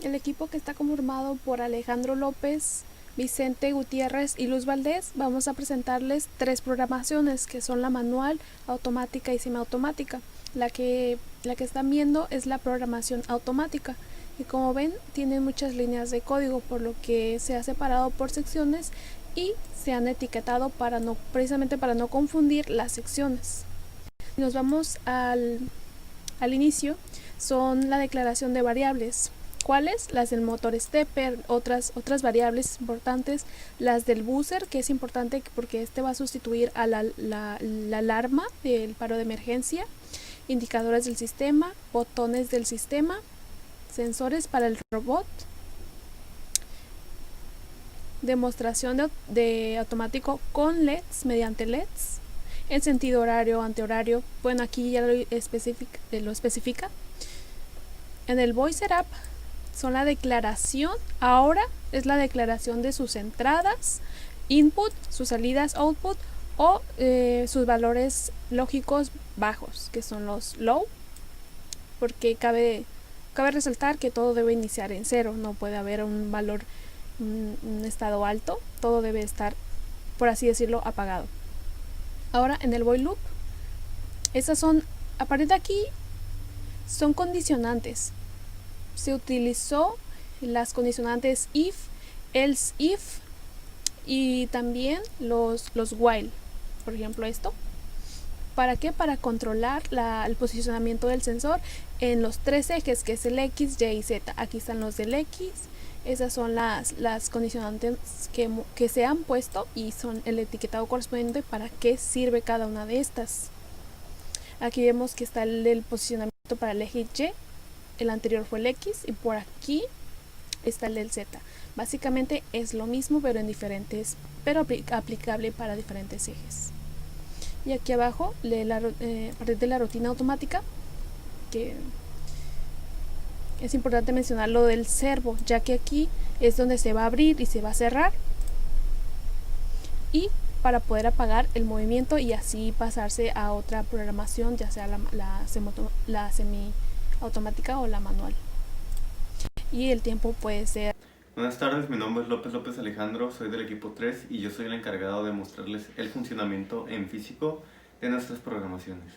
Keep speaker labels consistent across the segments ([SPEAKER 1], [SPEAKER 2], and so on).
[SPEAKER 1] El equipo, que está conformado por Alejandro López, Vicente Gutiérrez y Luz Valdés, vamos a presentarles 3 programaciones, que son la manual, automática y semiautomática. La que están viendo es la programación automática, y como ven tiene muchas líneas de código, por lo que se ha separado por secciones y se han etiquetado precisamente para no confundir las secciones. Nos vamos al inicio. Son la declaración de variables. ¿Cuáles? Las del motor stepper, otras variables importantes, las del buzzer, que es importante porque este va a sustituir a la alarma del paro de emergencia, indicadores del sistema, botones del sistema, sensores para el robot, demostración de automático con LEDs, mediante LEDs, en sentido horario, antihorario. Bueno, aquí ya lo especifica. En el voice setup son la declaración, ahora es la declaración de sus entradas, input, sus salidas, output, o sus valores lógicos bajos, que son los low, porque cabe resaltar que todo debe iniciar en 0, no puede haber un valor, un estado alto, todo debe estar, por así decirlo, apagado. Ahora en el while loop, estas son, a partir de aquí, son condicionantes. Se utilizó las condicionantes if, else if, y también los while. Por ejemplo, esto. ¿Para qué? Para controlar el posicionamiento del sensor en los 3 ejes, que es el X, Y y Z. Aquí están los del X. Esas son las condicionantes que se han puesto y son el etiquetado correspondiente para qué sirve cada una de estas. Aquí vemos que está el posicionamiento para el eje Y, el anterior fue el X, y por aquí está el del Z. Básicamente es lo mismo, pero en diferentes, pero aplicable para diferentes ejes. Y aquí abajo a partir de la rutina automática, que es importante mencionar lo del servo, ya que aquí es donde se va a abrir y se va a cerrar, y para poder apagar el movimiento y así pasarse a otra programación, ya sea la semiautomática o la manual. Y el tiempo puede ser...
[SPEAKER 2] Buenas tardes, mi nombre es López Alejandro, soy del equipo 3 y yo soy el encargado de mostrarles el funcionamiento en físico de nuestras programaciones.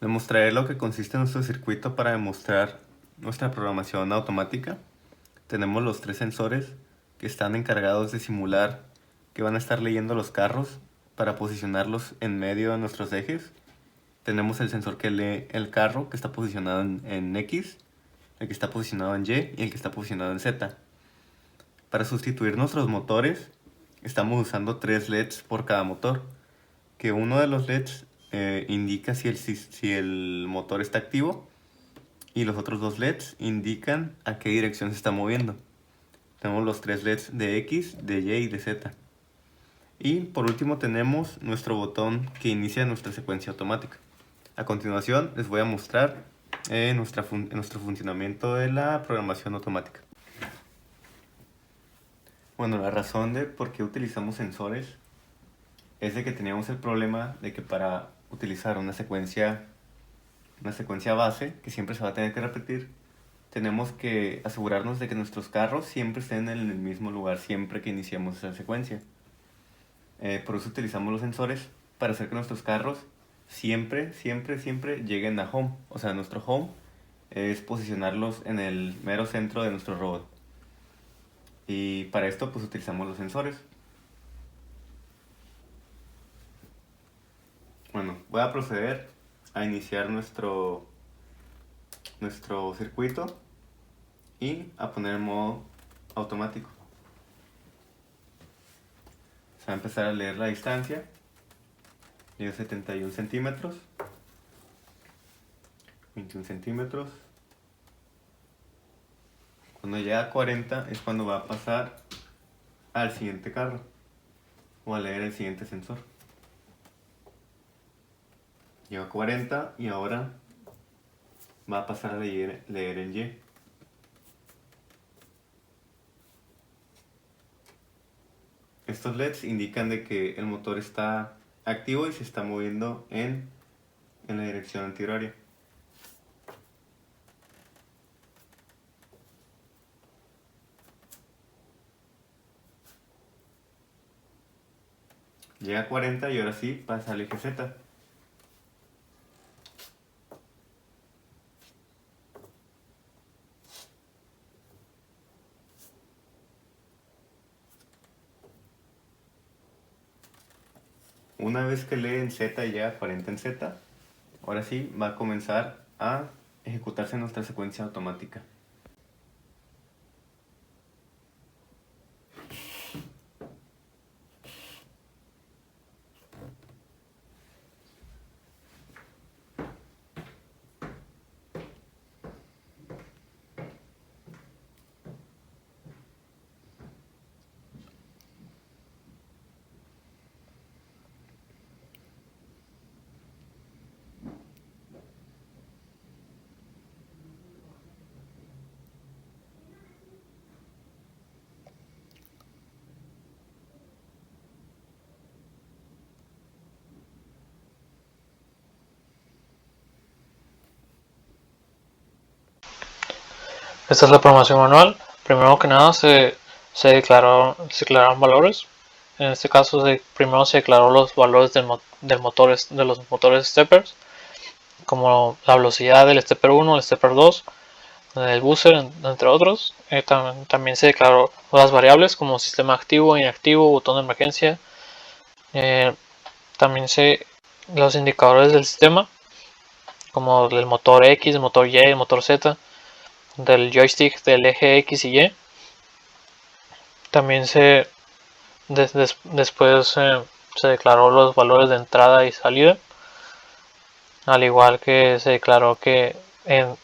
[SPEAKER 2] Demostraré lo que consiste nuestro circuito para demostrar nuestra programación automática. Tenemos los 3 sensores que están encargados de simular que van a estar leyendo los carros para posicionarlos en medio de nuestros ejes. Tenemos el sensor que lee el carro, que está posicionado en X, el que está posicionado en Y y el que está posicionado en Z. Para sustituir nuestros motores, estamos usando 3 LEDs por cada motor, que uno de los LEDs indica si el motor está activo y los otros 2 LEDs indican a qué dirección se está moviendo. Tenemos los 3 LEDs de X, de Y y de Z. Y por último tenemos nuestro botón que inicia nuestra secuencia automática. A continuación les voy a mostrar nuestro funcionamiento de la programación automática. Bueno, la razón de por qué utilizamos sensores es de que teníamos el problema de que para utilizar una secuencia base, que siempre se va a tener que repetir, tenemos que asegurarnos de que nuestros carros siempre estén en el mismo lugar siempre que iniciemos esa secuencia. Por eso utilizamos los sensores para hacer que nuestros carros siempre lleguen a home. O sea, nuestro home es posicionarlos en el mero centro de nuestro robot. Y para esto pues utilizamos los sensores. Bueno, voy a proceder a iniciar nuestro circuito y a poner en modo automático. Se va a empezar a leer la distancia. Leo 71 centímetros, 21 centímetros. Cuando llega a 40 es cuando va a pasar al siguiente carro o a leer el siguiente sensor. Llega a 40 y ahora va a pasar a leer el Y. Estos LEDs indican de que el motor está activo y se está moviendo en la dirección antihoraria. llega a 40 y ahora sí pasa al eje Z. Una vez que lee en Z y llega a 40 en Z, ahora sí va a comenzar a ejecutarse nuestra secuencia automática.
[SPEAKER 3] Esta es la programación manual. Primero que nada se declararon valores. En este caso primero se declaró los valores de los motores steppers, como la velocidad del stepper 1, el stepper 2, el buzzer, entre otros. También se declaró las variables como sistema activo, inactivo, botón de emergencia. También los indicadores del sistema, como el motor X, el motor Y, el motor Z, del joystick del eje X y Y. También después se declaró los valores de entrada y salida, al igual que se declaró que en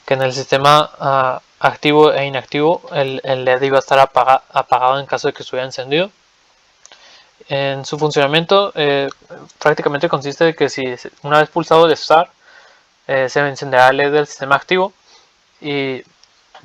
[SPEAKER 3] el sistema activo e inactivo el LED iba a estar apagado en caso de que estuviera encendido. En su funcionamiento prácticamente consiste de que si una vez pulsado el Start se encenderá el LED del sistema activo, y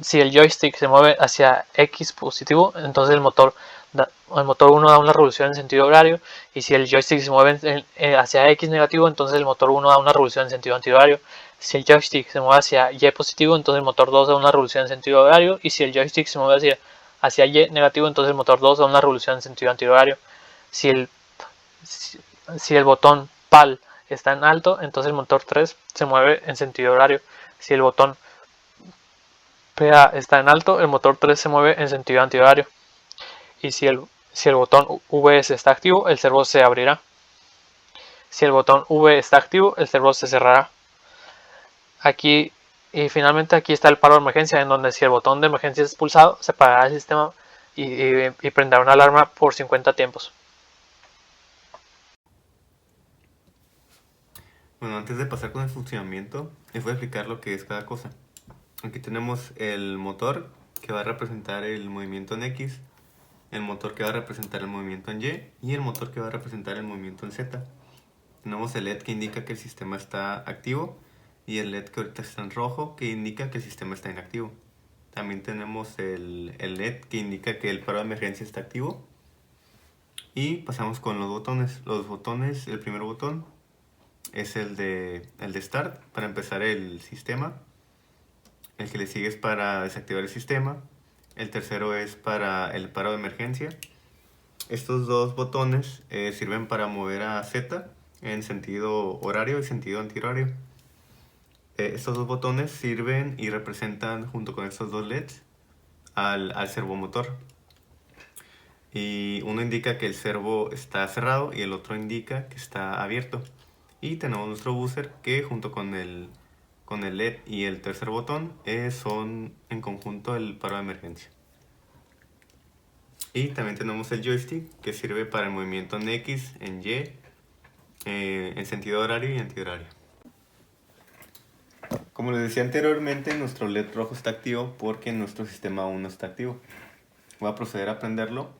[SPEAKER 3] si el joystick se mueve hacia X positivo, entonces el motor 1 da una revolución en sentido horario, y si el joystick se mueve hacia X negativo, entonces el motor 1 da una revolución en sentido antihorario. Si el joystick se mueve hacia Y positivo, entonces el motor 2 da una revolución en sentido horario, y si el joystick se mueve hacia Y negativo, entonces el motor 2 da una revolución en sentido antihorario. Si el botón PAL está en alto, entonces el motor 3 se mueve en sentido horario. Si el botón PA está en alto, el motor 3 se mueve en sentido antihorario. Y si el botón VS está activo, el servo se abrirá. Si el botón V está activo, el servo se cerrará. Finalmente aquí está el paro de emergencia, en donde si el botón de emergencia es pulsado, se apagará el sistema y prenderá una alarma por 50 tiempos.
[SPEAKER 2] Bueno, antes de pasar con el funcionamiento, les voy a explicar lo que es cada cosa. Aquí tenemos el motor, que va a representar el movimiento en X, el motor que va a representar el movimiento en Y, y el motor que va a representar el movimiento en Z. Tenemos el LED que indica que el sistema está activo, y el LED que ahorita está en rojo, que indica que el sistema está inactivo. También tenemos el LED que indica que el paro de emergencia está activo. Y pasamos con los botones. Los botones, el primer botón es el de Start, para empezar el sistema. El que le sigue es para desactivar el sistema. El tercero es para el paro de emergencia. Estos dos botones sirven para mover a Z en sentido horario y sentido antihorario. Estos dos botones sirven y representan, junto con estos dos LEDs, al servomotor. Y uno indica que el servo está cerrado y el otro indica que está abierto. Y tenemos nuestro buzzer, que junto con el LED y el tercer botón son en conjunto el paro de emergencia. Y también tenemos el joystick, que sirve para el movimiento en X, en Y, en sentido horario y antihorario. Como les decía anteriormente, nuestro LED rojo está activo porque nuestro sistema aún no está activo. Voy a proceder a prenderlo.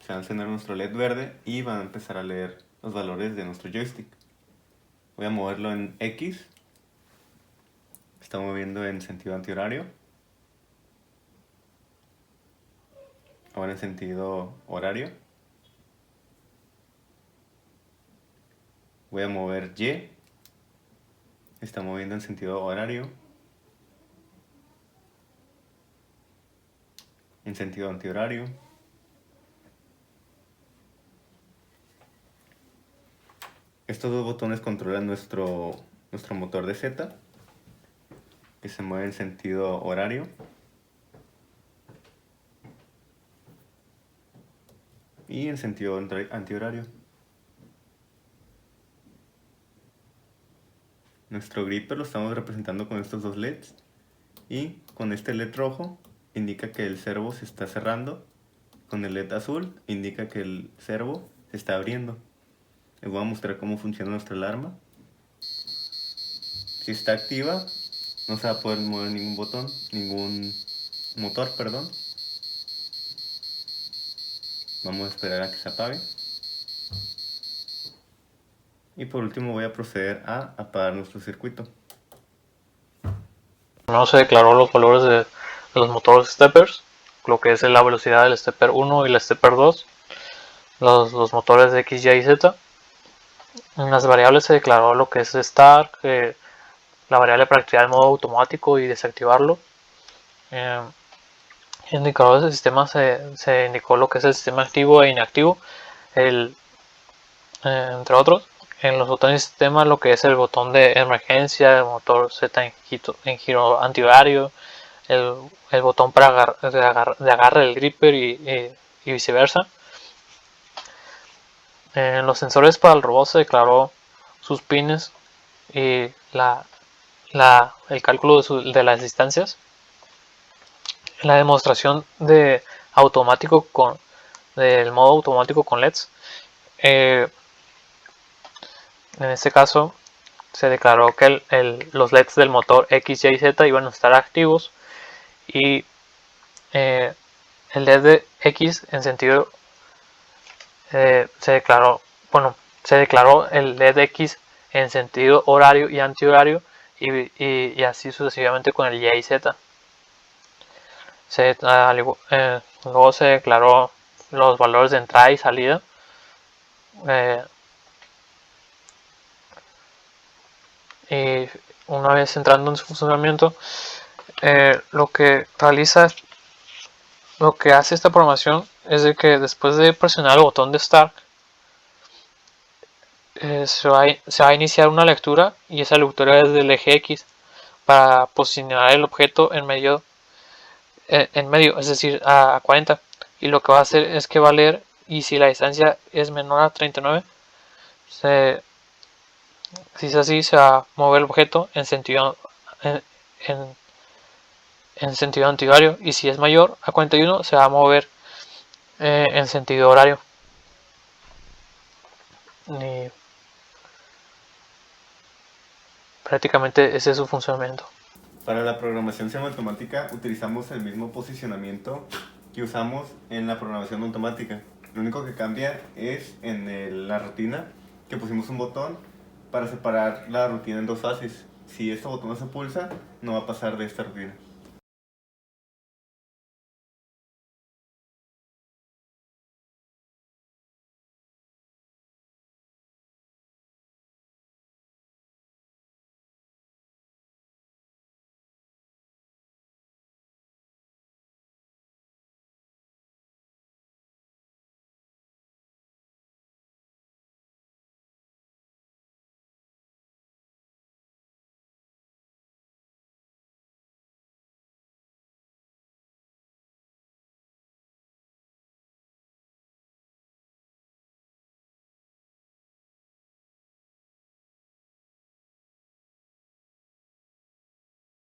[SPEAKER 2] Se va a encender nuestro LED verde y van a empezar a leer los valores de nuestro joystick. Voy a moverlo en X. Está moviendo en sentido antihorario. Ahora en sentido horario. Voy a mover Y. Está moviendo en sentido horario. En sentido antihorario. Estos dos botones controlan nuestro motor de Z, que se mueve en sentido horario. Y en sentido antihorario. Nuestro gripper lo estamos representando con estos dos LEDs. Y con este LED rojo indica que el servo se está cerrando. Con el LED azul indica que el servo se está abriendo. Les voy a mostrar cómo funciona nuestra alarma. Si está activa, no se va a poder mover ningún motor, perdón. Vamos a esperar a que se apague. Y por último voy a proceder a apagar nuestro circuito.
[SPEAKER 3] No se declaró los valores de los motores steppers, lo que es la velocidad del stepper 1 y el stepper 2, los motores de X, Y y Z. En las variables se declaró lo que es start, la variable para activar el modo automático y desactivarlo. En indicadores del sistema se indicó lo que es el sistema activo e inactivo, entre otros. En los botones de sistema, lo que es el botón de emergencia, el motor Z en giro antihorario, el botón para de agarre del gripper y viceversa. En los sensores para el robot se declaró sus pines y el cálculo de las distancias. En la demostración del modo automático con LEDs, en este caso se declaró que los LEDs del motor X, Y y Z iban a estar activos, y el LED de X en sentido se declaró el LED X en sentido horario y antihorario, y así sucesivamente con el Y y Z. Luego se declaró los valores de entrada y salida. Y una vez entrando en su funcionamiento, lo que hace esta programación es de que después de presionar el botón de Start, se va a iniciar una lectura, y esa lectura es del eje X para posicionar el objeto en medio, es decir, a 40. Y lo que va a hacer es que va a leer, y si la distancia es menor a 39, si es así, se va a mover el objeto en sentido antihorario, y si es mayor a 41 se va a mover en sentido horario. Y prácticamente ese es su funcionamiento.
[SPEAKER 2] Para la programación semiautomática utilizamos el mismo posicionamiento que usamos en la programación automática. Lo único que cambia es en la rutina, que pusimos un botón para separar la rutina en dos fases. Si este botón no se pulsa, no va a pasar de esta rutina.